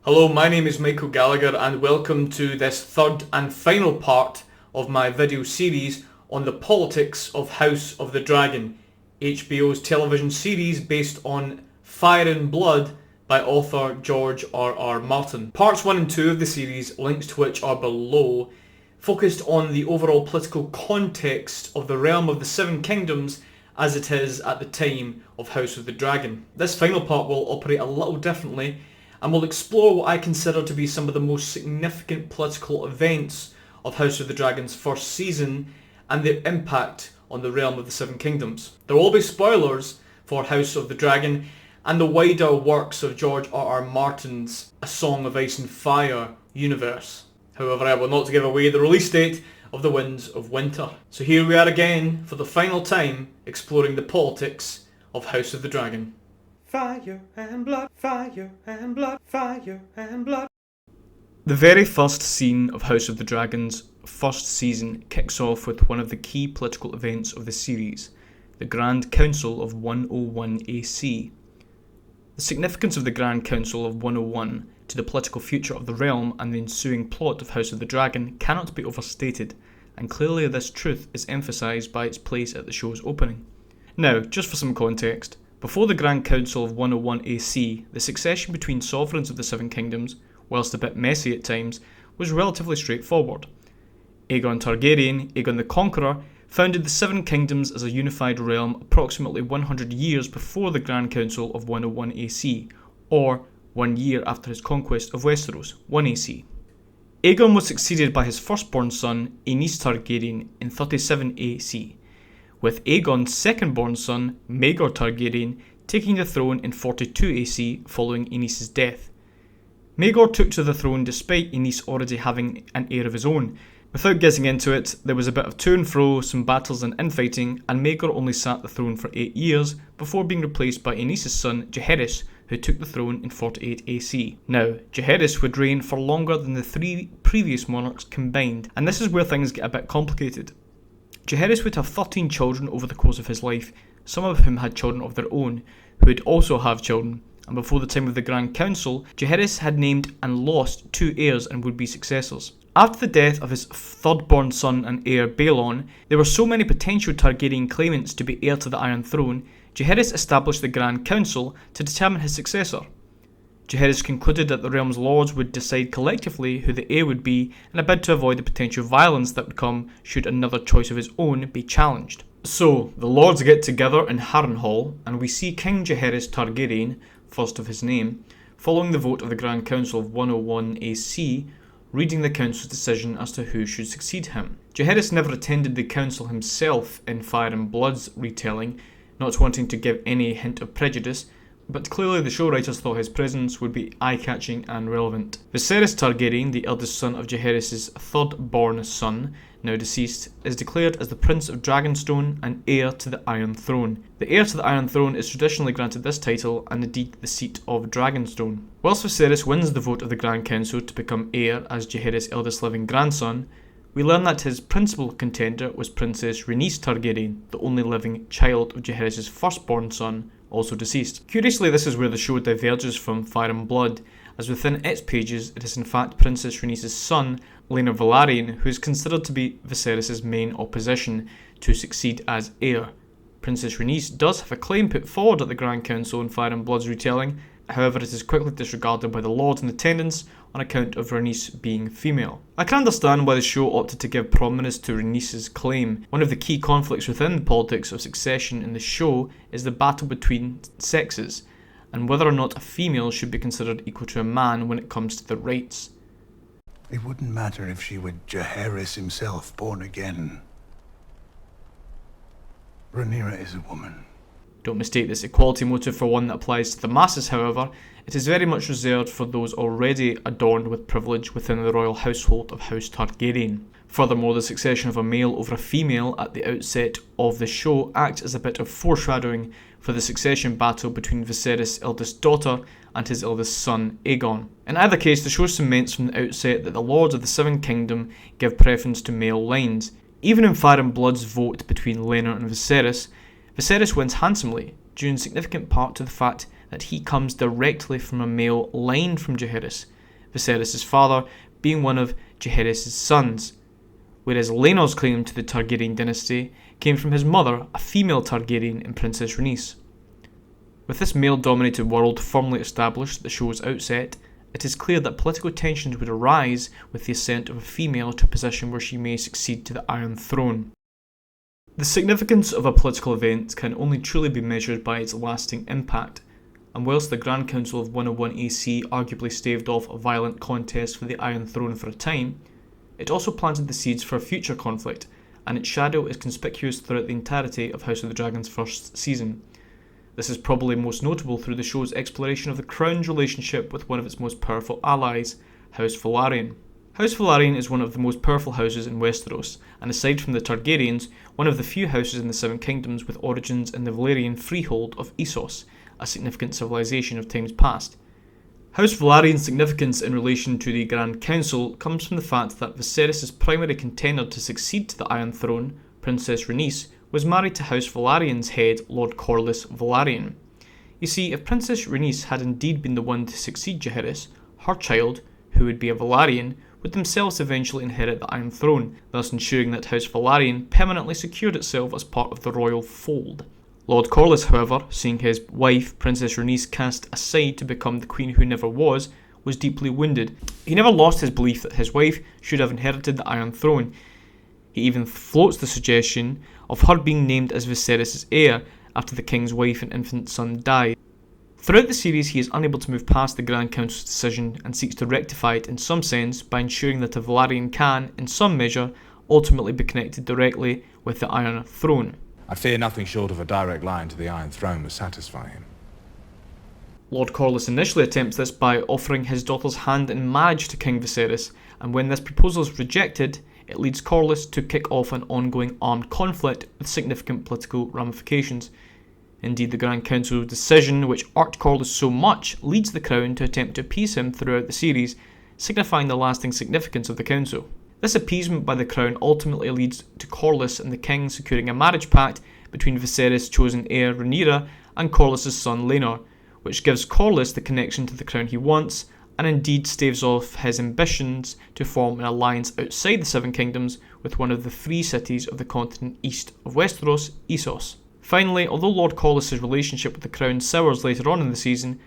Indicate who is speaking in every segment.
Speaker 1: Hello, my name is Michael Gallagher and welcome to this third and final part of my video series on the politics of House of the Dragon, HBO's television series based on Fire and Blood by author George R.R. Martin. Parts 1 and 2 of the series, links to which are below, focused on the overall political context of the realm of the Seven Kingdoms as it is at the time of House of the Dragon. This final part will operate a little differently and will explore what I consider to be some of the most significant political events of House of the Dragon's first season and their impact on the realm of the Seven Kingdoms. There will be spoilers for House of the Dragon and the wider works of George R.R. Martin's A Song of Ice and Fire universe. However, I will not give away the release date of The Winds of Winter. So here we are again for the final time exploring the politics of House of the Dragon.
Speaker 2: Fire and blood, fire and blood, fire and blood.
Speaker 1: The very first scene of House of the Dragon's first season kicks off with one of the key political events of the series, the Grand Council of 101 AC. The significance of the Grand Council of 101 to the political future of the realm and the ensuing plot of House of the Dragon cannot be overstated, and clearly this truth is emphasised by its place at the show's opening. Now, just for some context, before the Grand Council of 101 AC, the succession between sovereigns of the Seven Kingdoms, whilst a bit messy at times, was relatively straightforward. Aegon Targaryen, Aegon the Conqueror, founded the Seven Kingdoms as a unified realm approximately 100 years before the Grand Council of 101 AC, or 1 year after his conquest of Westeros, 1 AC. Aegon was succeeded by his firstborn son, Aenys Targaryen, in 37 AC, with Aegon's second-born son, Maegor Targaryen, taking the throne in 42 AC following Aenys' death. Maegor took to the throne despite Aenys already having an heir of his own. Without getting into it, there was a bit of to and fro, some battles and infighting, and Maegor only sat the throne for 8 years before being replaced by Aenys' son, Jaehaerys, who took the throne in 48 AC. Now, Jaehaerys would reign for longer than the 3 previous monarchs combined, and this is where things get a bit complicated. Jaehaerys would have 13 children over the course of his life, some of whom had children of their own, who would also have children, and before the time of the Grand Council, Jaehaerys had named and lost 2 heirs and would-be successors. After the death of his third-born son and heir Baelon, there were so many potential Targaryen claimants to be heir to the Iron Throne, Jaehaerys established the Grand Council to determine his successor. Jaehaerys concluded that the realm's lords would decide collectively who the heir would be in a bid to avoid the potential violence that would come should another choice of his own be challenged. So, the lords get together in Harrenhal, and we see King Jaehaerys Targaryen, first of his name, following the vote of the Grand Council of 101 AC, reading the council's decision as to who should succeed him. Jaehaerys never attended the council himself in Fire and Blood's retelling, not wanting to give any hint of prejudice, but clearly the show writers thought his presence would be eye-catching and relevant. Viserys Targaryen, the eldest son of Jaehaerys' third-born son, now deceased, is declared as the Prince of Dragonstone and heir to the Iron Throne. The heir to the Iron Throne is traditionally granted this title and indeed the seat of Dragonstone. Whilst Viserys wins the vote of the Grand Council to become heir as Jaehaerys' eldest living grandson, we learn that his principal contender was Princess Rhaenys Targaryen, the only living child of Jaehaerys' firstborn son, also deceased. Curiously, this is where the show diverges from Fire and Blood, as within its pages it is in fact Princess Rhaenys' son, Laenor Velaryon, who is considered to be Viserys' main opposition to succeed as heir. Princess Rhaenys does have a claim put forward at the Grand Council in Fire and Blood's retelling, however it is quickly disregarded by the lords in attendance on account of Rhaenys being female. I can understand why the show opted to give prominence to Rhaenys' claim. One of the key conflicts within the politics of succession in the show is the battle between sexes, and whether or not a female should be considered equal to a man when it comes to the rights.
Speaker 3: It wouldn't matter if she were Jaehaerys himself, born again. Rhaenyra is a woman.
Speaker 1: Don't mistake this equality motive for one that applies to the masses, however. It is very much reserved for those already adorned with privilege within the royal household of House Targaryen. Furthermore, the succession of a male over a female at the outset of the show acts as a bit of foreshadowing for the succession battle between Viserys' eldest daughter and his eldest son, Aegon. In either case, the show cements from the outset that the Lords of the Seven Kingdom give preference to male lines. Even in Fire and Blood's vote between Laenor and Viserys, Viserys wins handsomely, due in significant part to the fact that he comes directly from a male line from Jaehaerys, Viserys' father being one of Jaehaerys' sons, whereas Laenor's claim to the Targaryen dynasty came from his mother, a female Targaryen in Princess Rhaenys. With this male-dominated world firmly established at the show's outset, it is clear that political tensions would arise with the ascent of a female to a position where she may succeed to the Iron Throne. The significance of a political event can only truly be measured by its lasting impact, and whilst the Grand Council of 101 AC arguably staved off a violent contest for the Iron Throne for a time, it also planted the seeds for future conflict, and its shadow is conspicuous throughout the entirety of House of the Dragon's first season. This is probably most notable through the show's exploration of the Crown's relationship with one of its most powerful allies, House Velaryon. House Velaryon is one of the most powerful houses in Westeros, and aside from the Targaryens, one of the few houses in the Seven Kingdoms with origins in the Valyrian freehold of Essos, a significant civilization of times past. House Velaryon's significance in relation to the Grand Council comes from the fact that Viserys' primary contender to succeed to the Iron Throne, Princess Rhaenys, was married to House Velaryon's head, Lord Corlys Velaryon. You see, if Princess Rhaenys had indeed been the one to succeed Jaehaerys, her child, who would be a Velaryon, would themselves eventually inherit the Iron Throne, thus ensuring that House Velaryon permanently secured itself as part of the royal fold. Lord Corlys, however, seeing his wife, Princess Rhaenys, cast aside to become the queen who never was deeply wounded. He never lost his belief that his wife should have inherited the Iron Throne. He even floats the suggestion of her being named as Viserys' heir after the king's wife and infant son died. Throughout the series, he is unable to move past the Grand Council's decision and seeks to rectify it in some sense by ensuring that a Velaryon can, in some measure, ultimately be connected directly with the Iron Throne.
Speaker 4: I fear nothing short of a direct line to the Iron Throne will satisfy him.
Speaker 1: Lord Corlys initially attempts this by offering his daughter's hand in marriage to King Viserys, and when this proposal is rejected, it leads Corlys to kick off an ongoing armed conflict with significant political ramifications. Indeed, the Grand Council's decision, which irked Corlys so much, leads the Crown to attempt to appease him throughout the series, signifying the lasting significance of the Council. This appeasement by the Crown ultimately leads to Corlys and the King securing a marriage pact between Viserys' chosen heir Rhaenyra and Corlys' son Laenor, which gives Corlys the connection to the crown he wants, and indeed staves off his ambitions to form an alliance outside the Seven Kingdoms with one of the three cities of the continent east of Westeros, Essos. Finally, although Lord Corlys' relationship with the Crown sours later on in the season,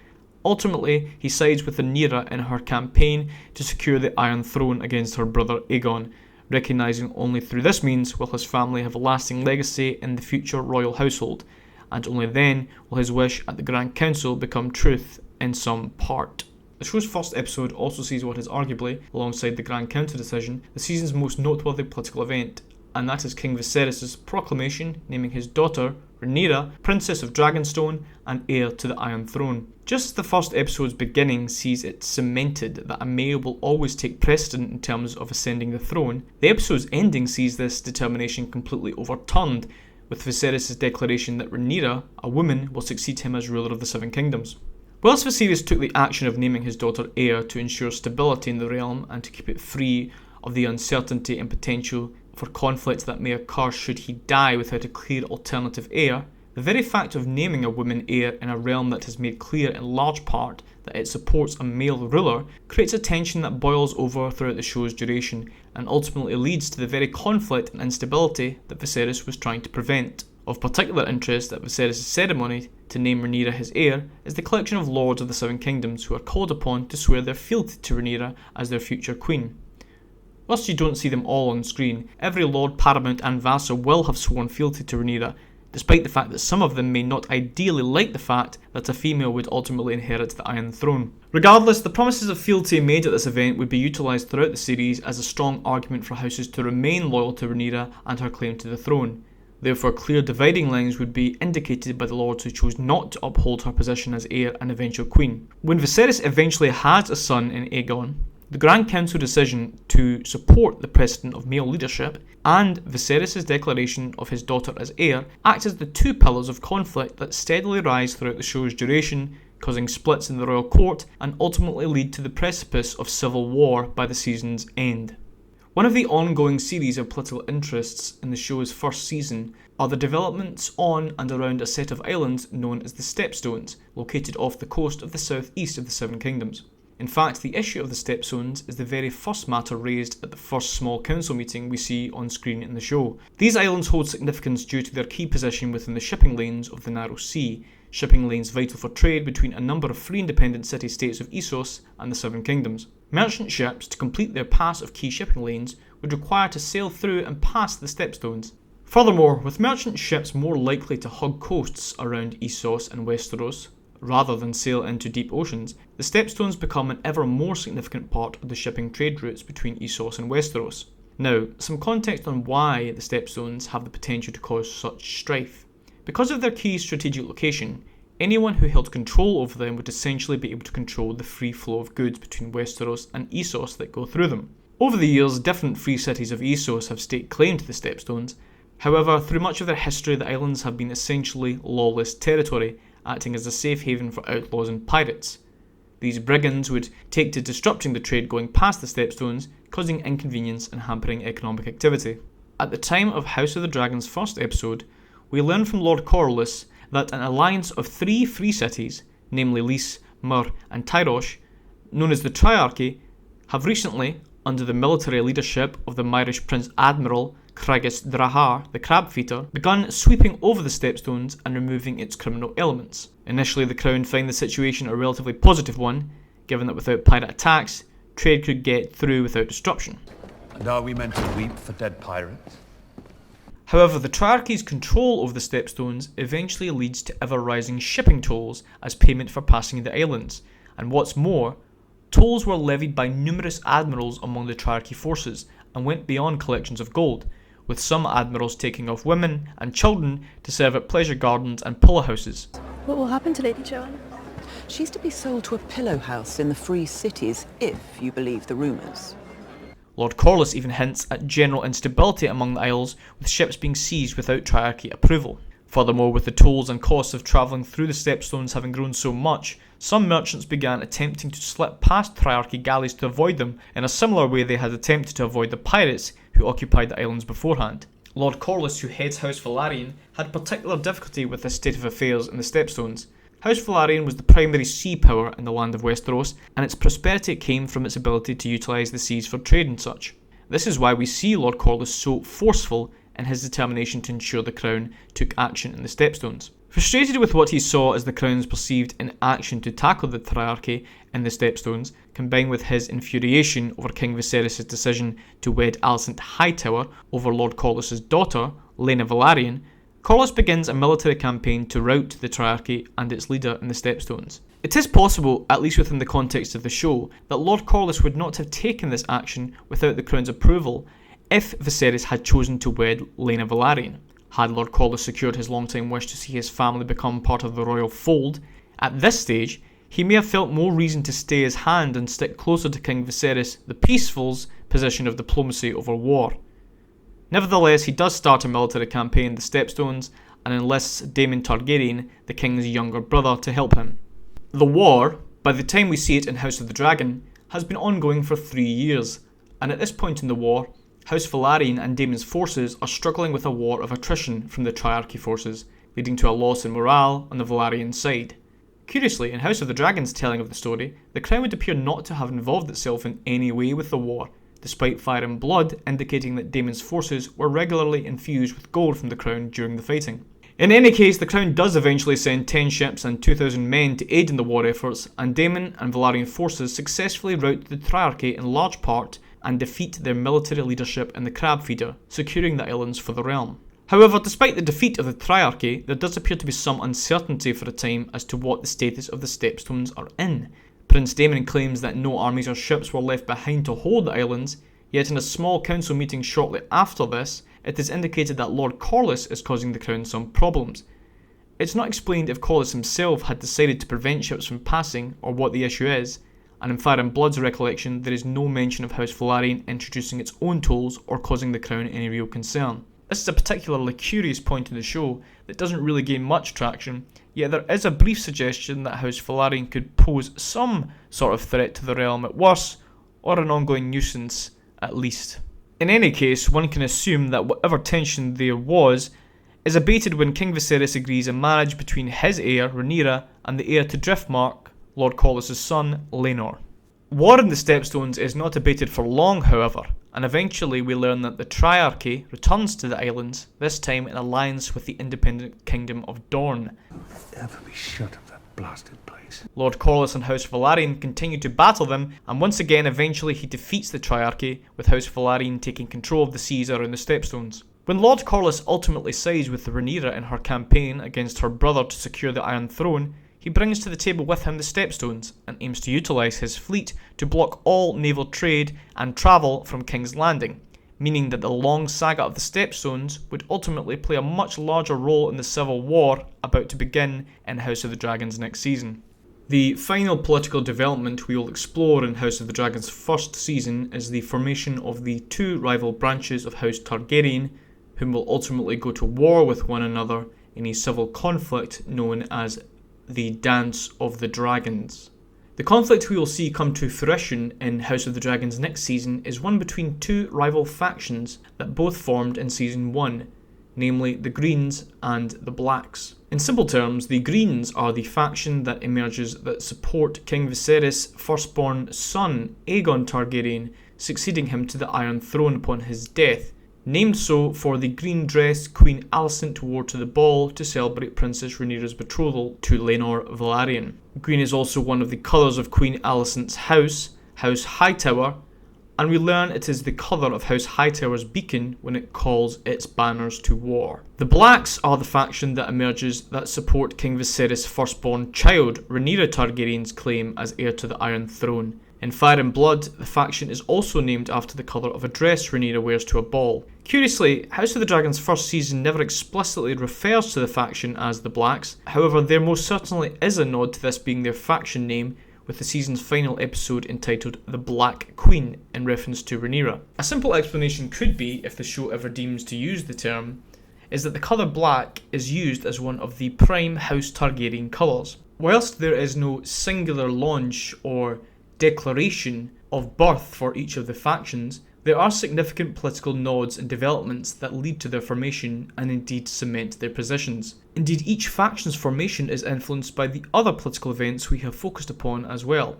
Speaker 1: ultimately he sides with Rhaenyra in her campaign to secure the Iron Throne against her brother Aegon, recognising only through this means will his family have a lasting legacy in the future royal household, and only then will his wish at the Grand Council become truth in some part. The show's first episode also sees what is arguably, alongside the Grand Council decision, the season's most noteworthy political event, and that is King Viserys' proclamation naming his daughter, Rhaenyra, Princess of Dragonstone and heir to the Iron Throne. Just as the first episode's beginning sees it cemented that a male will always take precedent in terms of ascending the throne, the episode's ending sees this determination completely overturned, with Viserys' declaration that Rhaenyra, a woman, will succeed him as ruler of the Seven Kingdoms. Whilst Viserys took the action of naming his daughter heir to ensure stability in the realm and to keep it free of the uncertainty and potential for conflict that may occur should he die without a clear alternative heir, the very fact of naming a woman heir in a realm that has made clear in large part that it supports a male ruler creates a tension that boils over throughout the show's duration and ultimately leads to the very conflict and instability that Viserys was trying to prevent. Of particular interest at Viserys' ceremony to name Rhaenyra his heir is the collection of lords of the Seven Kingdoms who are called upon to swear their fealty to Rhaenyra as their future queen. Whilst you don't see them all on screen, every lord, paramount and vassal will have sworn fealty to Rhaenyra, despite the fact that some of them may not ideally like the fact that a female would ultimately inherit the Iron Throne. Regardless, the promises of fealty made at this event would be utilised throughout the series as a strong argument for houses to remain loyal to Rhaenyra and her claim to the throne. Therefore, clear dividing lines would be indicated by the lords who chose not to uphold her position as heir and eventual queen. When Viserys eventually has a son in Aegon, the Grand Council decision to support the precedent of male leadership and Viserys' declaration of his daughter as heir act as the two pillars of conflict that steadily rise throughout the show's duration, causing splits in the royal court and ultimately lead to the precipice of civil war by the season's end. One of the ongoing series of political interests in the show's first season are the developments on and around a set of islands known as the Stepstones, located off the coast of the southeast of the Seven Kingdoms. In fact, the issue of the stepstones is the very first matter raised at the first small council meeting we see on screen in the show. These islands hold significance due to their key position within the shipping lanes of the Narrow Sea, shipping lanes vital for trade between a number of free independent city-states of Essos and the Seven Kingdoms. Merchant ships, to complete their pass of key shipping lanes, would require to sail through and past the stepstones. Furthermore, with merchant ships more likely to hug coasts around Essos and Westeros, rather than sail into deep oceans, the stepstones become an ever more significant part of the shipping trade routes between Essos and Westeros. Now, some context on why the stepstones have the potential to cause such strife. Because of their key strategic location, anyone who held control over them would essentially be able to control the free flow of goods between Westeros and Essos that go through them. Over the years, different free cities of Essos have staked claim to the stepstones. However, through much of their history, the islands have been essentially lawless territory, acting as a safe haven for outlaws and pirates. These brigands would take to disrupting the trade going past the stepstones, causing inconvenience and hampering economic activity. At the time of House of the Dragon's first episode, we learn from Lord Corlys that an alliance of 3 free cities, namely Lys, Myr and Tyrosh, known as the Triarchy, have recently, under the military leadership of the Myrish Prince Admiral Craigis Drahar, the Crab Feeder, begun sweeping over the stepstones and removing its criminal elements. Initially, the Crown find the situation a relatively positive one, given that without pirate attacks, trade could get through without disruption.
Speaker 5: And are we meant to weep for dead pirates?
Speaker 1: However, the Triarchy's control over the stepstones eventually leads to ever-rising shipping tolls as payment for passing the islands, and what's more, tolls were levied by numerous admirals among the Triarchy forces and went beyond collections of gold, with some admirals taking off women and children to serve at pleasure gardens and pillow houses.
Speaker 6: What will happen to Lady Joanna?
Speaker 7: She's to be sold to a pillow house in the free cities, if you believe the rumours.
Speaker 1: Lord Corlys even hints at general instability among the Isles, with ships being seized without Triarchy approval. Furthermore, with the tolls and costs of travelling through the stepstones having grown so much, some merchants began attempting to slip past Triarchy galleys to avoid them, in a similar way they had attempted to avoid the pirates who occupied the islands beforehand. Lord Corlys, who heads House Velaryon, had particular difficulty with this state of affairs in the stepstones. House Velaryon was the primary sea power in the land of Westeros, and its prosperity came from its ability to utilise the seas for trade and such. This is why we see Lord Corlys so forceful in his determination to ensure the Crown took action in the stepstones. Frustrated with what he saw as the Crown's perceived inaction to tackle the Triarchy in the stepstones, combined with his infuriation over King Viserys' decision to wed Alicent Hightower over Lord Corlys' daughter, Laena Velaryon, Corlys begins a military campaign to rout the Triarchy and its leader in the stepstones. It is possible, at least within the context of the show, that Lord Corlys would not have taken this action without the Crown's approval if Viserys had chosen to wed Laena Velaryon. Had Lord Corlys secured his long-time wish to see his family become part of the royal fold, at this stage, he may have felt more reason to stay his hand and stick closer to King Viserys the Peaceful's position of diplomacy over war. Nevertheless, he does start a military campaign in the Stepstones and enlists Daemon Targaryen, the king's younger brother, to help him. The war, by the time we see it in House of the Dragon, has been ongoing for 3 years, and at this point in the war, House Velaryon and Daemon's forces are struggling with a war of attrition from the Triarchy forces, leading to a loss in morale on the Velaryon side. Curiously, in House of the Dragon's telling of the story, the Crown would appear not to have involved itself in any way with the war, despite fire and blood indicating that Daemon's forces were regularly infused with gold from the Crown during the fighting. In any case, the Crown does eventually send 10 ships and 2,000 men to aid in the war efforts, and Daemon and Velaryon forces successfully rout the Triarchy in large part and defeat their military leadership in the Crab Feeder, securing the islands for the realm. However, despite the defeat of the Triarchy, there does appear to be some uncertainty for a time as to what the status of the Stepstones are in. Prince Daemon claims that no armies or ships were left behind to hold the islands, yet in a small council meeting shortly after this, it is indicated that Lord Corlys is causing the Crown some problems. It's not explained if Corlys himself had decided to prevent ships from passing or what the issue is, and in Fire and Blood's recollection there is no mention of House Velaryon introducing its own tolls or causing the Crown any real concern. This is a particularly curious point in the show that doesn't really gain much traction, yet there is a brief suggestion that House Velaryon could pose some sort of threat to the realm at worst, or an ongoing nuisance at least. In any case, one can assume that whatever tension there was is abated when King Viserys agrees a marriage between his heir, Rhaenyra, and the heir to Driftmark, Lord Corlys' son, Laenor. War in the Stepstones is not abated for long, however, and eventually we learn that the Triarchy returns to the islands, this time in alliance with the independent Kingdom of Dorne.
Speaker 3: Ever be shut of that blasted place.
Speaker 1: Lord Corlys and House Velaryon continue to battle them, and once again eventually he defeats the Triarchy, with House Velaryon taking control of the seas around the Stepstones. When Lord Corlys ultimately sides with Rhaenyra in her campaign against her brother to secure the Iron Throne, he brings to the table with him the Stepstones, and aims to utilise his fleet to block all naval trade and travel from King's Landing, meaning that the long saga of the Stepstones would ultimately play a much larger role in the civil war about to begin in House of the Dragons next season. The final political development we will explore in House of the Dragon's first season is the formation of the two rival branches of House Targaryen, whom will ultimately go to war with one another in a civil conflict known as the Dance of the Dragons. The conflict we will see come to fruition in House of the Dragons next season is one between two rival factions that both formed in Season 1, namely the Greens and the Blacks. In simple terms, the Greens are the faction that emerges that support King Viserys' firstborn son, Aegon Targaryen, succeeding him to the Iron Throne upon his death, named so for the green-dressed Queen Alicent wore to the ball to celebrate Princess Rhaenyra's betrothal to Laenor Velaryon. Green is also one of the colours of Queen Alicent's house, House Hightower, and we learn it is the colour of House Hightower's beacon when it calls its banners to war. The Blacks are the faction that emerges that support King Viserys' firstborn child, Rhaenyra Targaryen's claim as heir to the Iron Throne. In Fire and Blood, the faction is also named after the colour of a dress Rhaenyra wears to a ball. Curiously, House of the Dragon's first season never explicitly refers to the faction as the Blacks, however there most certainly is a nod to this being their faction name, with the season's final episode entitled The Black Queen in reference to Rhaenyra. A simple explanation could be, if the show ever deems to use the term, is that the colour black is used as one of the prime House Targaryen colours. Whilst there is no singular launch or declaration of birth for each of the factions, there are significant political nods and developments that lead to their formation and indeed cement their positions. Indeed, each faction's formation is influenced by the other political events we have focused upon as well.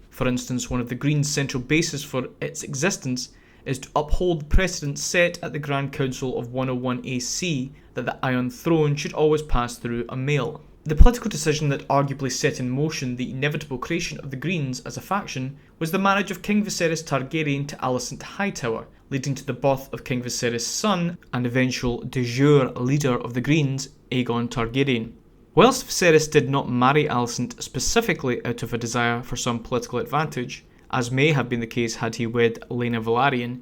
Speaker 1: For instance, one of the Green's central bases for its existence is to uphold the precedent set at the Grand Council of 101 AC that the Iron Throne should always pass through a male. The political decision that arguably set in motion the inevitable creation of the Greens as a faction was the marriage of King Viserys Targaryen to Alicent Hightower, leading to the birth of King Viserys' son and eventual de jure leader of the Greens, Aegon Targaryen. Whilst Viserys did not marry Alicent specifically out of a desire for some political advantage, as may have been the case had he wed Laenor Velaryon,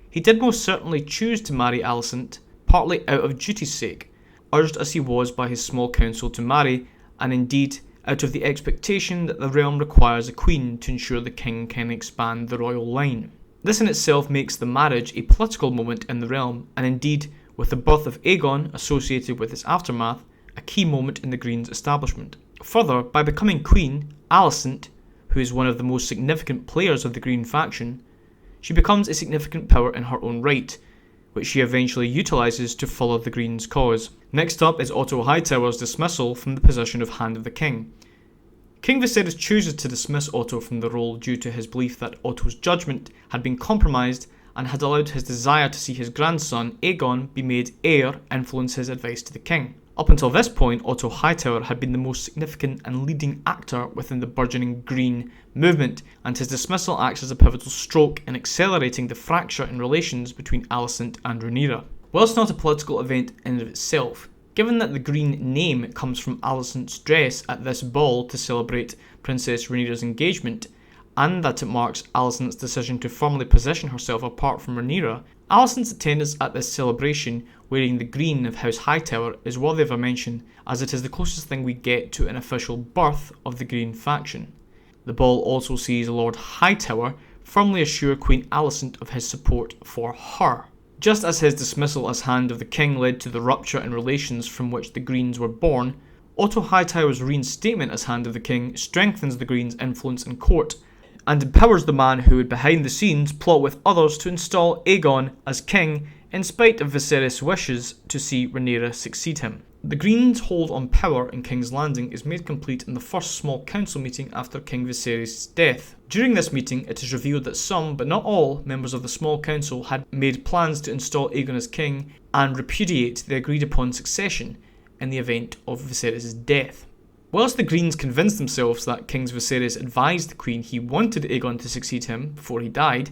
Speaker 1: he did most certainly choose to marry Alicent, partly out of duty's sake, urged as he was by his small council to marry, and indeed out of the expectation that the realm requires a queen to ensure the king can expand the royal line. This in itself makes the marriage a political moment in the realm, and indeed, with the birth of Aegon associated with its aftermath, a key moment in the Greens' establishment. Further, by becoming queen, Alicent, who is one of the most significant players of the Green faction, she becomes a significant power in her own right, which she eventually utilises to follow the Greens' cause. Next up is Otto Hightower's dismissal from the position of Hand of the King. King Viserys chooses to dismiss Otto from the role due to his belief that Otto's judgment had been compromised and had allowed his desire to see his grandson, Aegon, be made heir influence his advice to the king. Up until this point, Otto Hightower had been the most significant and leading actor within the burgeoning Green movement, and his dismissal acts as a pivotal stroke in accelerating the fracture in relations between Alicent and Rhaenyra. Whilst not a political event in and of itself, given that the Green name comes from Alicent's dress at this ball to celebrate Princess Rhaenyra's engagement, and that it marks Alicent's decision to formally position herself apart from Rhaenyra, Alicent's attendance at this celebration wearing the green of House Hightower is worthy of a mention, as it is the closest thing we get to an official birth of the Green faction. The ball also sees Lord Hightower firmly assure Queen Alicent of his support for her. Just as his dismissal as Hand of the King led to the rupture in relations from which the Greens were born, Otto Hightower's reinstatement as Hand of the King strengthens the Greens' influence in court, and empowers the man who would behind the scenes plot with others to install Aegon as king in spite of Viserys' wishes to see Rhaenyra succeed him. The Greens' hold on power in King's Landing is made complete in the first small council meeting after King Viserys' death. During this meeting, it is revealed that some, but not all, members of the small council had made plans to install Aegon as king and repudiate the agreed upon succession in the event of Viserys' death. Whilst the Greens convinced themselves that King Viserys advised the Queen he wanted Aegon to succeed him before he died,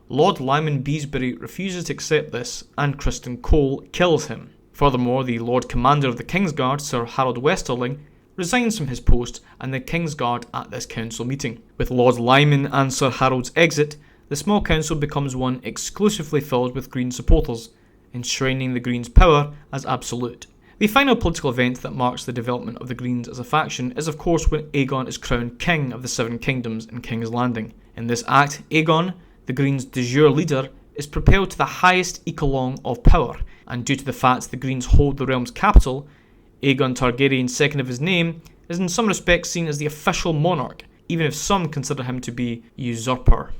Speaker 1: Lord Lyman Beesbury refuses to accept this and Criston Cole kills him. Furthermore, the Lord Commander of the Kingsguard, Sir Harold Westerling, resigns from his post and the Kingsguard at this council meeting. With Lord Lyman and Sir Harold's exit, the small council becomes one exclusively filled with Green supporters, enshrining the Greens' power as absolute. The final political event that marks the development of the Greens as a faction is of course when Aegon is crowned King of the Seven Kingdoms in King's Landing. In this act, Aegon, the Greens' de jure leader, is propelled to the highest echelon of power, and due to the fact the Greens hold the realm's capital, Aegon Targaryen, second of his name, is in some respects seen as the official monarch, even if some consider him to be usurper.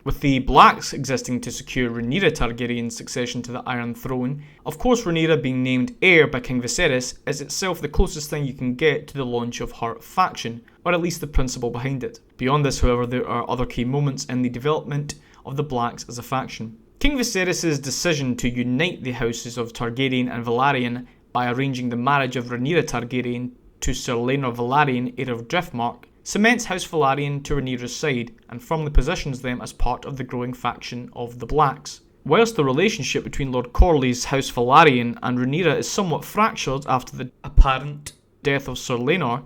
Speaker 1: With the Blacks existing to secure Rhaenyra Targaryen's succession to the Iron Throne, of course Rhaenyra being named heir by King Viserys is itself the closest thing you can get to the launch of her faction, or at least the principle behind it. Beyond this, however, there are other key moments in the development of the Blacks as a faction. King Viserys' decision to unite the houses of Targaryen and Velaryon by arranging the marriage of Rhaenyra Targaryen to Sir Laenor Velaryon, heir of Driftmark, cements House Velaryon to Rhaenyra's side and firmly positions them as part of the growing faction of the Blacks. Whilst the relationship between Lord Corley's House Velaryon and Rhaenyra is somewhat fractured after the apparent death of Sir Laenor,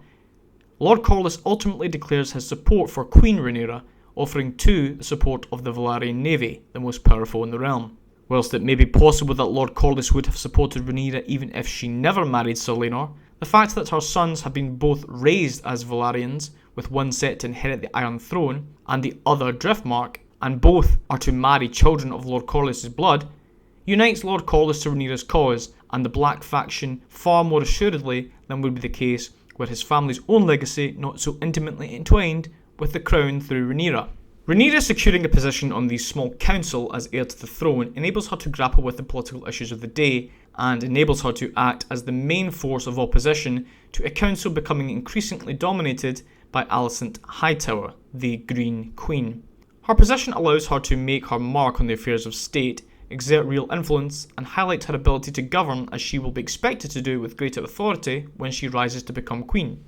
Speaker 1: Lord Corlys ultimately declares his support for Queen Rhaenyra, offering too the support of the Velaryon Navy, the most powerful in the realm. Whilst it may be possible that Lord Corlys would have supported Rhaenyra even if she never married Sir Laenor, the fact that her sons have been both raised as Velaryons, with one set to inherit the Iron Throne and the other Driftmark, and both are to marry children of Lord Corlys' blood, unites Lord Corlys to Rhaenyra's cause and the Black faction far more assuredly than would be the case were his family's own legacy not so intimately entwined with the crown through Rhaenyra. Rhaenyra securing a position on the small council as heir to the throne enables her to grapple with the political issues of the day and enables her to act as the main force of opposition to a council becoming increasingly dominated by Alicent Hightower, the Green Queen. Her position allows her to make her mark on the affairs of state, exert real influence, and highlight her ability to govern as she will be expected to do with greater authority when she rises to become queen.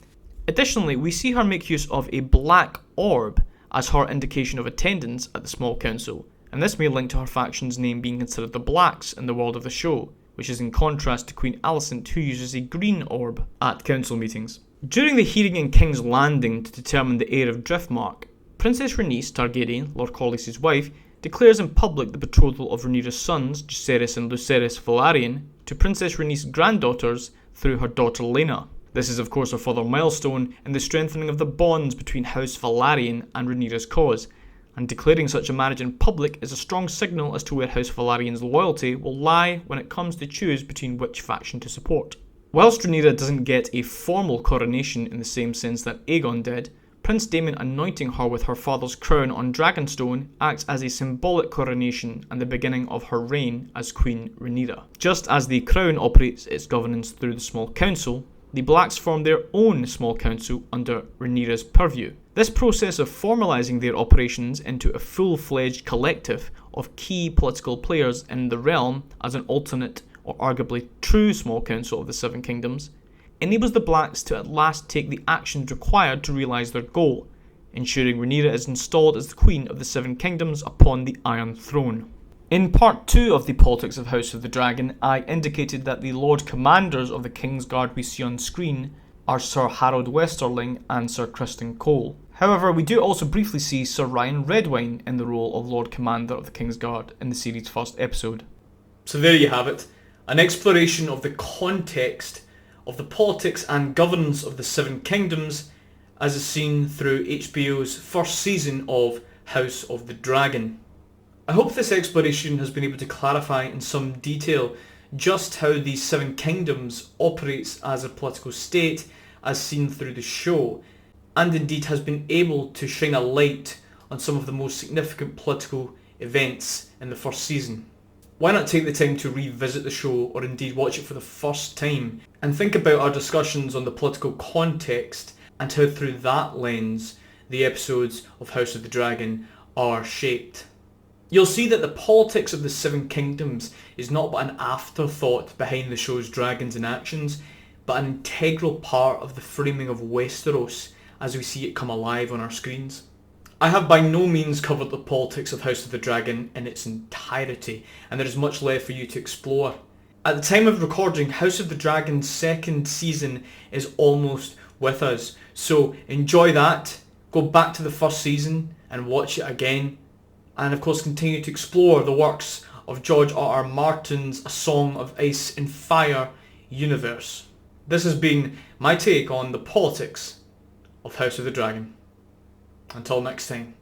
Speaker 1: Additionally, we see her make use of a black orb as her indication of attendance at the small council, and this may link to her faction's name being considered the Blacks in the world of the show, which is in contrast to Queen Alicent, who uses a green orb at council meetings. During the hearing in King's Landing to determine the heir of Driftmark, Princess Rhaenys Targaryen, Lord Corlys' wife, declares in public the betrothal of Rhaenyra's sons, Jacaerys and Lucerys Velaryon, to Princess Rhaenys' granddaughters through her daughter Laena. This is of course a further milestone in the strengthening of the bonds between House Velaryon and Rhaenyra's cause, and declaring such a marriage in public is a strong signal as to where House Velaryon's loyalty will lie when it comes to choose between which faction to support. Whilst Rhaenyra doesn't get a formal coronation in the same sense that Aegon did, Prince Daemon anointing her with her father's crown on Dragonstone acts as a symbolic coronation and the beginning of her reign as Queen Rhaenyra. Just as the Crown operates its governance through the small council, the Blacks form their own small council under Rhaenyra's purview. This process of formalising their operations into a full-fledged collective of key political players in the realm as an alternate or arguably true small council of the Seven Kingdoms enables the Blacks to at last take the actions required to realise their goal, ensuring Rhaenyra is installed as the Queen of the Seven Kingdoms upon the Iron Throne. In part 2 of the Politics of House of the Dragon, I indicated that the Lord Commanders of the Kingsguard we see on screen are Sir Harold Westerling and Sir Criston Cole. However, we do also briefly see Sir Ryan Redwine in the role of Lord Commander of the Kingsguard in the series' first episode. So there you have it, an exploration of the context of the politics and governance of the Seven Kingdoms as is seen through HBO's first season of House of the Dragon. I hope this exploration has been able to clarify in some detail just how the Seven Kingdoms operates as a political state as seen through the show, and indeed has been able to shine a light on some of the most significant political events in the first season. Why not take the time to revisit the show, or indeed watch it for the first time, and think about our discussions on the political context and how through that lens the episodes of House of the Dragon are shaped. You'll see that the politics of the Seven Kingdoms is not but an afterthought behind the show's dragons and actions, but an integral part of the framing of Westeros as we see it come alive on our screens. I have by no means covered the politics of House of the Dragon in its entirety, and there is much left for you to explore. At the time of recording, House of the Dragon's second season is almost with us, so enjoy that, go back to the first season and watch it again, and of course continue to explore the works of George R.R. Martin's A Song of Ice and Fire universe. This has been my take on the politics of House of the Dragon. Until next time.